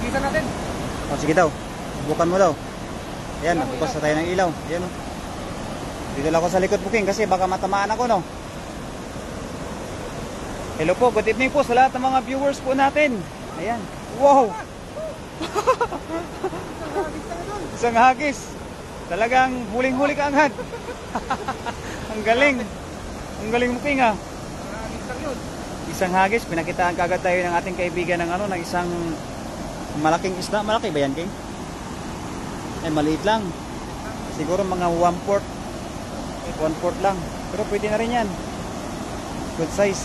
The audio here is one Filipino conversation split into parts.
Isa natin. O sige daw, subukan mo daw. Ayan, nagbukas na tayo ng ilaw. Ayan o. Dito lang ako sa likod booking kasi baka matamaan ako, no? Hello po, good evening po sa lahat ng mga viewers po natin. Ayan, wow. Isang hagis. Talagang huling-huli ka agad. Ang galing. Ang galing mo, King, ha? Isang hagis, pinakitaan kagad tayo ng ating kaibigan ng ano, ng isang malaking isda. Malaki ba yan, King? Ay, maliit lang. Siguro mga 1/4. 1/4 lang. Pero pwede na rin yan. Good size.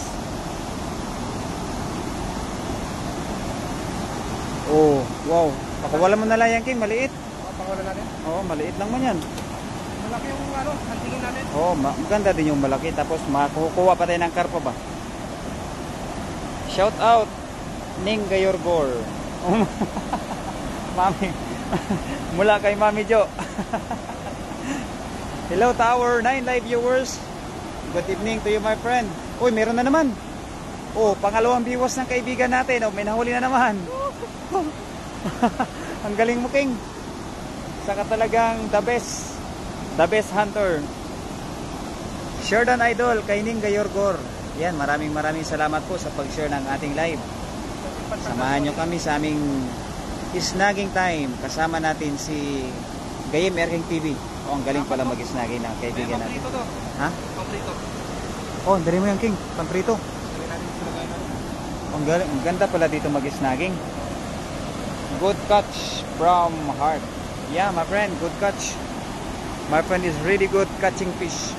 Oh, wow. Pakawalan mo na lang yan, King. Maliit. Pakawalan natin? Oo, maliit lang man yan. Malaki yung ano, hantingin natin. Oo, maganda din yung malaki. Tapos makukuha pa tayo ng karpa ba? Shout out Ning Gayorgor. Mami. Mula kay Mami Jo. Hello Tower 9 live viewers. Good evening to you my friend. Uy, meron na naman. Oh, pangalawang viewers ng kaibigan natin. Oh, may nahuli na naman. Ang galing mo, King. Saka talagang the best. The best hunter. Sheridan Idol kay Ning Gayorgor. Yan, maraming salamat po sa pag-share ng ating live. Samahan nyo kami sa aming snagging time. Kasama natin si Gayem Erking TV. Oh, ang galing pala mag-snagging ng kaibigan natin. Ha? Pamprito. Oh, dali mo yan, King. Pamprito. Ang galing, ang ganda pala dito mag-snagging. Good catch from heart. Yeah, my friend, good catch. My friend is really good catching fish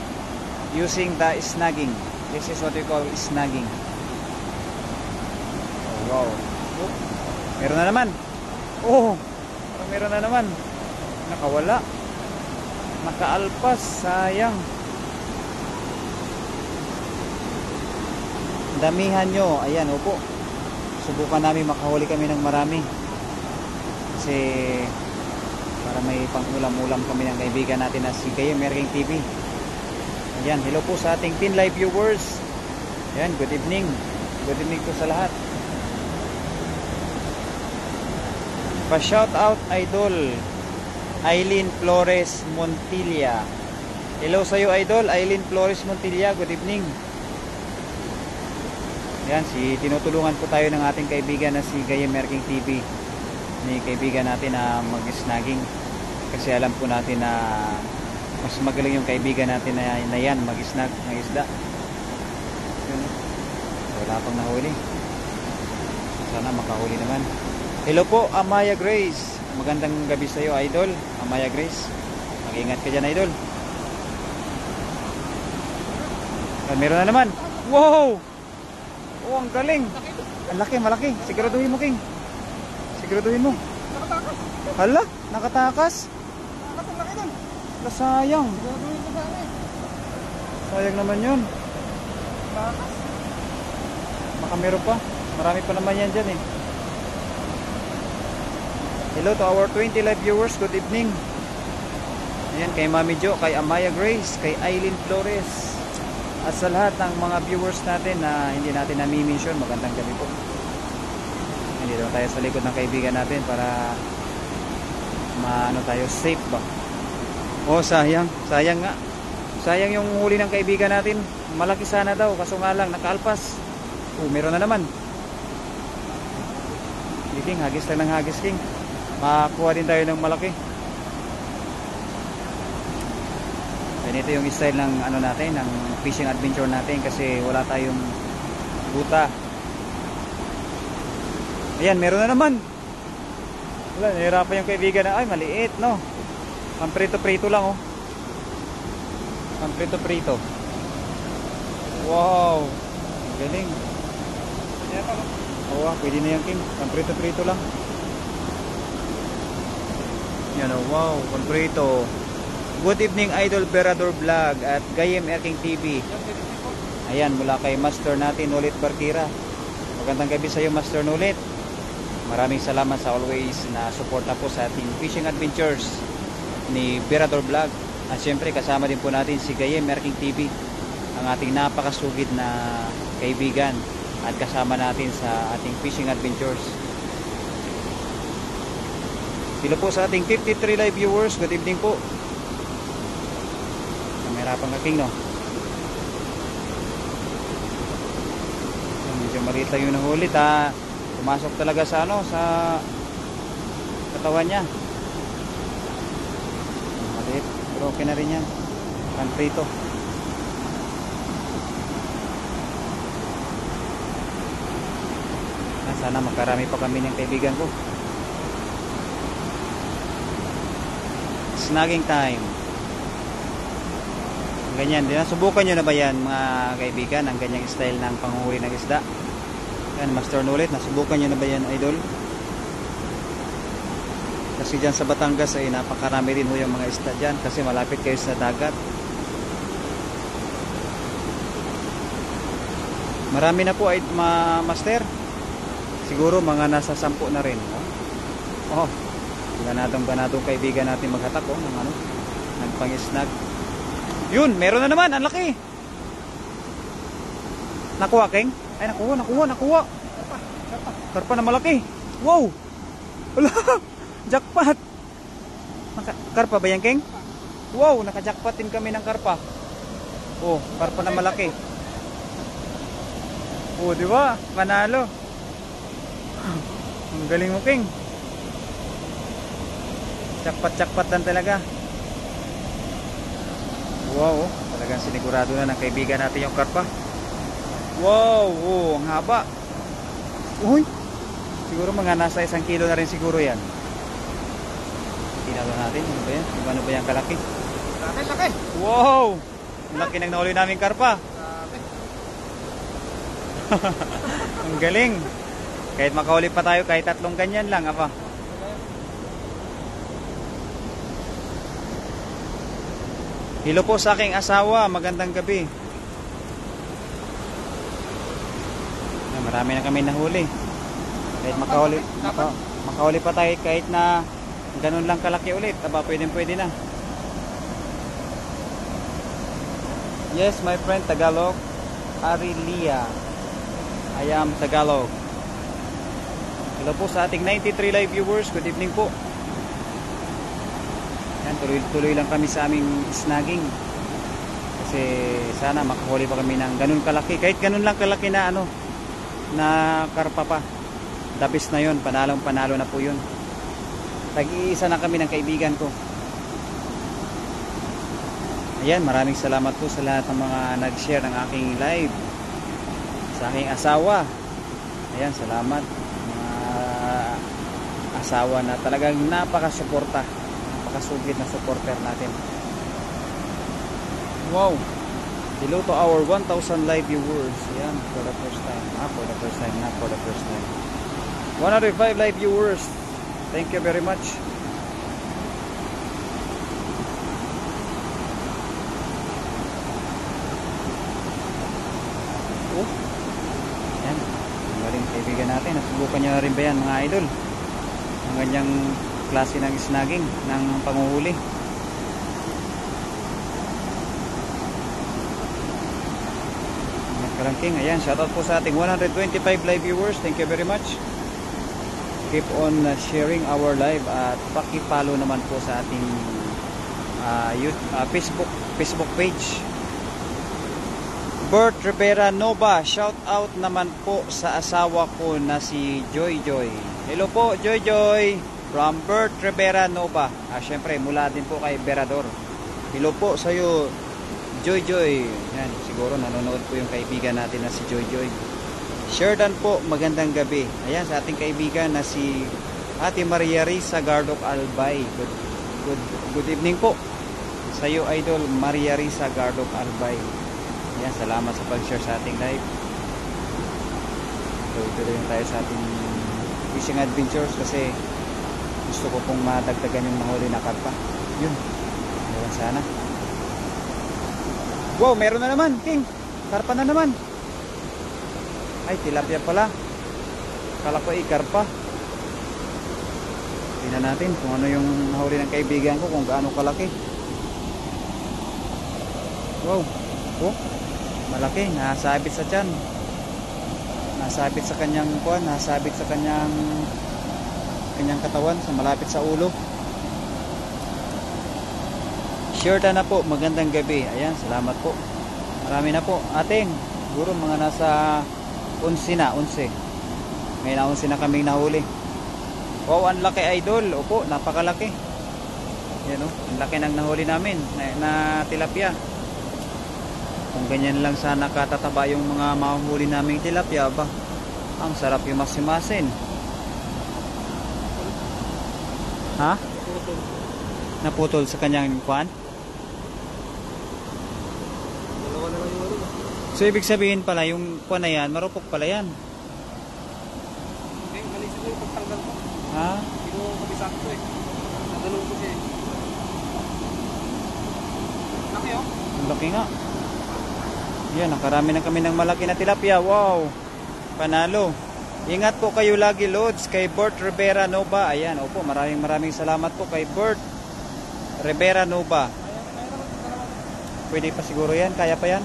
using the snagging. This is what we call snagging. Oh, wow. Oh, meron na naman. Oh, meron na naman. Nakawala. Nakaalpas. Sayang. Damihan nyo. Ayan, opo. Subukan namin makahuli kami ng marami. Kasi para may pang-ulam-ulam kami ng kaibigan natin na si Gayem Erking TV. Ayan, hello po sa ating 10 live viewers. Ayan, good evening. Good evening po sa lahat. Pa-shout out Idol Aileen Flores Montilla. Hello sa iyo Idol Aileen Flores Montilla, good evening. Ayan, tinutulungan po tayo ng ating kaibigan na si Gayem Erking TV. Ni kaibigan natin na mag-snagging. Kasi alam po natin na mas magaling yung kaibigan natin na yan mag-snag ng isda. Yun. Wala pang nahuli. Sana makahuli naman. Hello po Amaya Grace. Magandang gabi sa iyo Idol Amaya Grace. Mag-ingat ka dyan Idol. Meron na naman. Wow! Oh, ang galing. Ang laki, malaki. Siguraduhin mo, King. Siguraduhin mo. Nakatakas. Hala, nakatakas. Nakatakas, laki doon. Sayang. Siguraduhin ko sana eh. Sayang naman yun. Nakatakas. Baka meron pa. Marami pa naman yan dyan eh. Hello to our 20 live viewers. Good evening. Ayan, kay Mami Jo, kay Amaya Grace, kay Aileen Flores. At sa lahat ng mga viewers natin na hindi natin nami-mention, magandang gabi po. Hindi naman tayo sa likod ng kaibigan natin para maano tayo, safe ba? Oh, sayang. Sayang nga. Sayang yung huli ng kaibigan natin. Malaki sana daw, kaso nga lang, nakaalpas. Oh, meron na naman. King, hagis lang ng hagis, King. Makakuha din tayo ng malaki. Ganito yung style ng ano natin, ng fishing adventure natin kasi wala tayong buta. Ayan, meron na naman. Wala, nahirapan yung kaibigan na, ay maliit, no? Pamprito-prito lang, oh. Pamprito-prito. Wow, galing. Oo, pwede na yan, King. Pamprito-prito lang. Yan, oh, wow, pamprito. Good evening Idol Berador Vlog at Gayem Erking TV. Ayan, mula kay Master natin Nulit Barkira. Magandang gabi sa iyo Master Nulit. Maraming salamat sa always na suporta po sa ating fishing adventures ni Berador Vlog. At syempre kasama din po natin si Gayem Erking TV, ang ating napakasugid na kaibigan at kasama natin sa ating fishing adventures. Hello po sa ating 53 live viewers. Good evening po. Kamera pang kaking, no? Medyo maliit lang yung nahuli. Pumasok talaga sa ano, sa katawan niya. Maliit. Pero okay na rin yan. Panprito. Sana makarami pa kami ng kaibigan ko. Snagging time. Ganyan din. Subukan nyo na ba yan mga kaibigan, ang ganyang style ng panghuli ng isda? Yan, Master Nulit, nasubukan nyo na ba yan, idol? Kasi dyan sa Batangas ay napakarami rin ho yung mga isda dyan kasi malapit kayo sa dagat. Marami na po ay master. Siguro mga nasa 10 na rin. Oh, ganadong kaibigan natin maghatak ng ano, ng pang-snag. Yun, meron na naman, ang laki. Nakuha, King? Ay, nakuha. Karpa na malaki. Wow! Wala! Jackpot! Karpa ba yan, King? Wow, naka-jackpot din kami ng karpa. Oh, karpa na malaki. Oh, di ba? Panalo. Ang galing mo, King. Jackpot lang talaga. Wow, talagang sinigurado na ng kaibigan natin yung karpa. Wow, oh, ang haba. Uy, siguro mga nasa 1 kilo na rin siguro yan. Tinalo natin, ano ba yan? Ano ba yan kalaki? Laki. Wow, ang laki ng nahuli namin karpa. Ang galing. Kahit makahuli pa tayo, kahit 3 ganyan lang, apa. Hello po sa aking asawa, magandang gabi. Marami na kami nahuli. Kahit makahuli pa tayo kahit na ganun lang kalaki ulit, aba pwede na. Yes, my friend, Tagalog. Arilia. I am Tagalog. Hello po sa ating 93 live viewers. Good evening po. Yan, tuloy lang kami sa aming snagging. Kasi sana makahuli pa kami ng ganun kalaki. Kahit ganun lang kalaki na ano, na karpa pa. Dabis na yun. Panalo na po yun. Tag-iisa na kami ng kaibigan ko. Ayan, maraming salamat po sa lahat ng mga nag-share ng aking live. Sa aking asawa. Ayan, salamat. Asawa na talagang napakasuporta, napakasugid na supporter natin. Wow, hello to our 1,000 live viewers. Yan, for the first time, not for the first time 105 live viewers, thank you very much. Oh, yan, galing kaibigan natin. Nasubukan nyo na rin ba yan mga idol? Ang ganyang klase ng snagging ng panguhuli. Nagkarangking. Ayan, shoutout po sa ating 125 live viewers. Thank you very much. Keep on sharing our live at paki-follow naman po sa ating Facebook page. Bert Rivera Nova, shout out naman po sa asawa ko na si Joy. Hello po Joy from Bert Rivera Nova. Syempre mula din po kay Berador. Hello po sa iyo Joy. Yan, siguro nanonood po yung kaibigan natin na si Joy. Sherdan po, magandang gabi. Ayan, sa ating kaibigan na si Ate Maria Risa Gardok Albay. Good evening po sa iyo idol Maria Risa Gardok Albay. Ayan, salamat sa pag-share sa ating live. Tuloy tayo sa ating fishing adventures kasi gusto ko pong madagdagan yung mahuli na karpa. Yun, meron sana. Wow, meron na naman, King. Karpa na naman. Ay, tilapia pala. Kala ko karpa. Tingnan natin kung ano yung mahuli ng kaibigan ko, kung gaano kalaki. Wow. Oh, malaki, nasabit sa tiyan. Nasabit sa kanyang kanyang katawan, sa malapit sa ulo. Shorta na po, magandang gabi. Ayan, salamat po. Marami na po. Ating, siguro mga nasa 11 na, 11. May na 11 na kaming nahuli. Wow, ang laki idol. Opo, napakalaki. Yan o, ang laki ng nahuli namin na tilapia. Kung ganyan lang sana katataba yung mga mahuli naming tilapia ba, ang sarap yung masimasin. Ha? Naputol sa kanyang kuwan? Dalawa na lang yung ano. So ibig sabihin pala yung kuwan na yan, marupok pala yan. Okay, malisin mo yung pagtanggal ko. Ha? Hindi ko kabisado ko eh. Nadalong ko siya eh. Laki oh. Ang laki nga. Yan, nakarami na kami ng malaki na tilapia. Wow, panalo. Ingat po kayo lagi, Lods. Kay Bert Rivera Nova. Ayan, opo, maraming salamat po kay Bert Rivera Nova. Pwede pa siguro yan, kaya pa yan.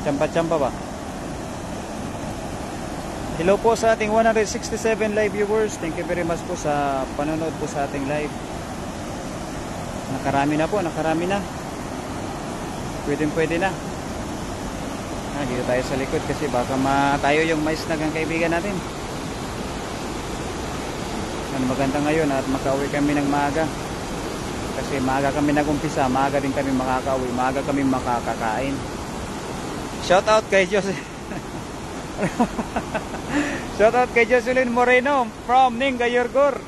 Champa-champa ba? Hello po sa ating 167 live viewers. Thank you very much po sa panonood po sa ating live. Nakarami na po, nakarami na. Pwede na. Dito tayo sa likod kasi baka tayo yung mais na ang kaibigan natin. Maganda ngayon at makauwi kami ng maaga. Kasi maaga kami nagumpisa, maaga din kami makakauwi, maaga kami makakakain. Shout out kay Jose. Shout out kay Jocelyn Moreno from Ningayorgor.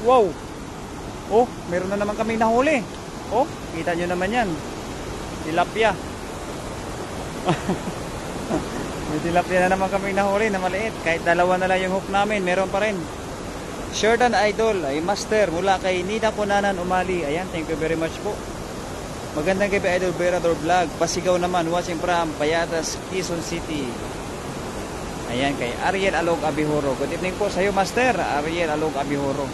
Wow. Oh, meron na naman kaming nahuli. Oh, kita nyo naman yan. Tilapia. May tilapia na naman kaming nahuli na maliit. Kahit dalawa na lang yung hook namin, meron pa rin. Shortan Idol ay master mula kay Nida Kunanan Umali. Ayan, thank you very much po. Magandang gabi Idol Berador Vlog. Pasigaw naman, watching from Payatas, Quezon City. Ayan, kay Ariel Alog Abihoro. Good evening po sa iyo, master. Ariel Alog Abihoro.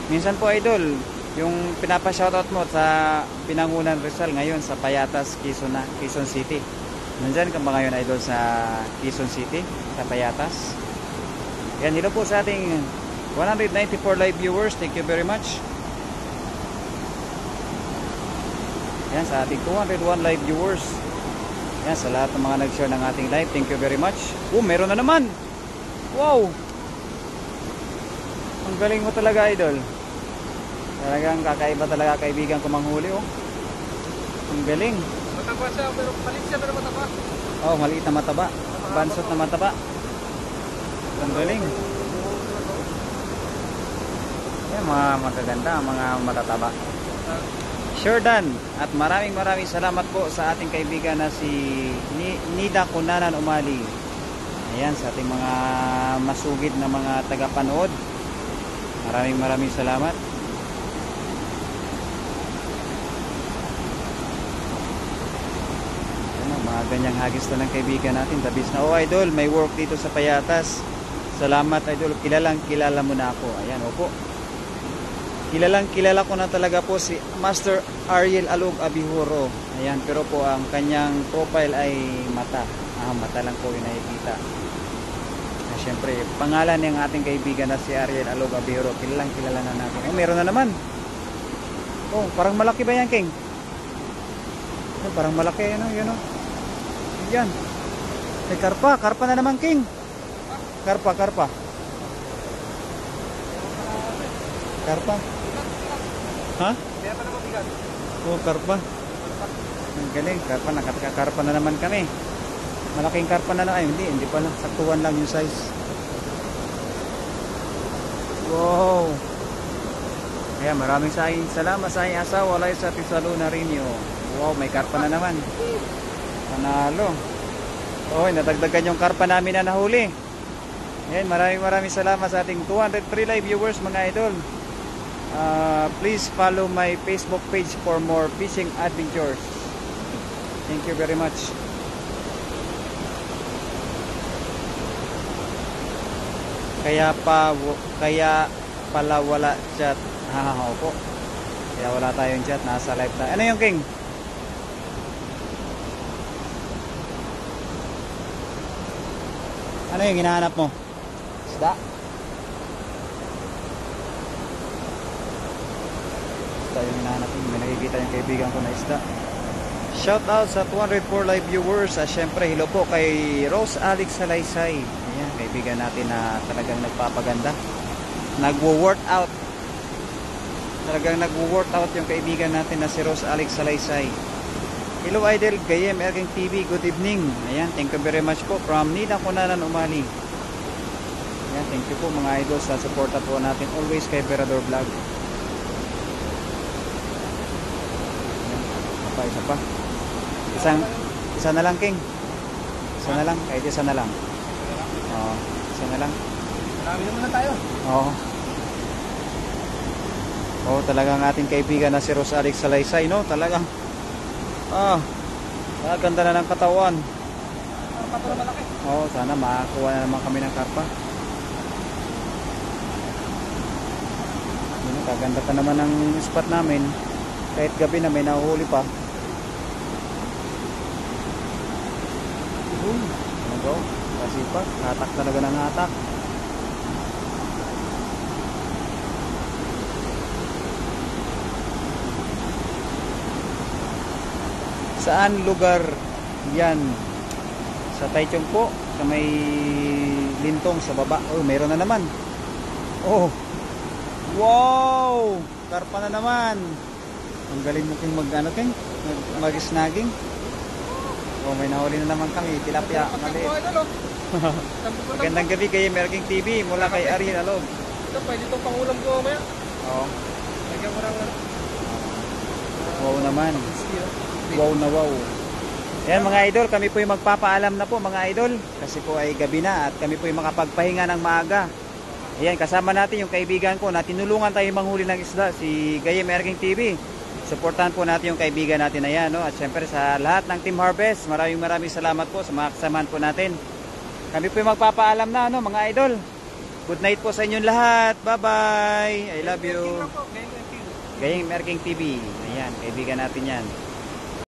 Minsan po Idol, yung pinapa-shoutout mo sa Pinangunan Rizal ngayon sa Payatas, Quezon City. Nandyan ka ba ngayon Idol sa Quezon City, sa Payatas? Yan, hello po sa ating 194 live viewers. Thank you very much. Yan, sa ating 201 live viewers. Yan, sa lahat ng mga nag-share ng ating live, thank you very much. Oh, meron na naman. Wow! Ang galing mo talaga Idol. Talagang kakaiba talaga kaibigan ko manghuli oh. Ang galing. Mataba siya, pero palit siya, pero mataba. Oh, maliit na mataba. Bansot na mataba. Ang galing. Yan, mga magaganda, mga matataba. Sure done. At maraming salamat po sa ating kaibigan na si Nida Kunanan Umali. Ayan, sa ating mga masugid na mga tagapanood. Maraming salamat. Mga ganyang hagis na ng kaibigan natin. Tabis na, oh Idol, may work dito sa Payatas. Salamat Idol, kilala mo na ako. Ayan, opo. Kilala ko na talaga po si Master Ariel Alog Abihoro. Ayan, pero po ang kanyang profile ay mata. Mata lang po yung nakikita. Siyempre, pangalan ng ating kaibigan na si Ariel Alog Abihoro. Kilala na natin. Oh, meron na naman. Oh, parang malaki ba yan, King? Oh, parang malaki, yun o. Yan. May karpa na naman King. Karpa. Karpa. Ha? Kaya pa naman bigat. Oh, karpa. Ang galing, karpa, nakakakarpa na naman kami. Malaking karpa na ay hindi pala, saktuhan lang yung size. Wow. Kaya maraming salamat sa inyong asawa, Liza Tisaluna Rinyo. Wow, may karpa na naman. Panalo. Oh, nadagdagan yung karpa namin na nahuli. Ayan, maraming salamat sa ating 203 live viewers mga idol. Please follow my Facebook page for more fishing adventures. Thank you very much. Kaya pala wala chat. Opo. Kaya wala tayong chat, nasa live tayo. Ano yung King? Ano yung hinahanap mo? Isda? Isda yung hinahanap. May nakikita yung kaibigan ko na isda. Shout out sa 204 live viewers. Syempre, hello po kay Rose Alex Salaysay. Ayan, kaibigan natin na talagang nagpapaganda. Nagwo-workout. Talagang nagwo-workout yung kaibigan natin na si Rose Alex Salaysay. Hello Idol, Gayem Erking TV, good evening. Ayan, thank you very much po from Nina Kunanan Umali. Ayan, thank you po mga idol sa suporta po natin always kay Berador Vlog. Ayan, isa pa. Isa na lang, King. Isa na lang, kahit isa na lang. Oo, isa na lang. Marami naman na tayo. Oo. Oo, talagang ating kaibigan na si Rose Alex Salaysay, no? Talagang ganda na ng katawan. Pato na malaki. Oo, sana makakuha na naman kami ng karpa. Yun, kaganda pa naman ng spot namin. Kahit gabi na may nahuhuli pa. Ano ba? Kasi pa, hatak talaga ng hatak. Saan lugar yan? Sa Taichung po, sa may lintong sa baba. Oh, mayroon na naman. Oh. Wow! Karpa na naman. Ang galing mo King mag-snagging. Oh, may nahuli na naman kami. Tilapia, maliit. Magandang gabi kay Merking TV mula kay Ariel Alog. Ito, pwede itong pangulam ko mamaya. Oo. Lagyan ko lang Wow naman. Wow na wow. Ayan mga idol, kami po yung magpapaalam na po mga idol. Kasi po ay gabi na at kami po yung makapagpahinga ng maaga. Ayan, kasama natin yung kaibigan ko na tinulungan tayo manghuli ng isda, si Gayem Erking TV. Suportahan po natin yung kaibigan natin na yan, no? At syempre sa lahat ng Team Harvest, maraming salamat po sa mga kasamahan po natin. Kami po yung magpapaalam na, no, mga idol. Good night po sa inyong lahat. Bye-bye. I love you. Gayem Erking TV. Ayan, kaibigan natin yan.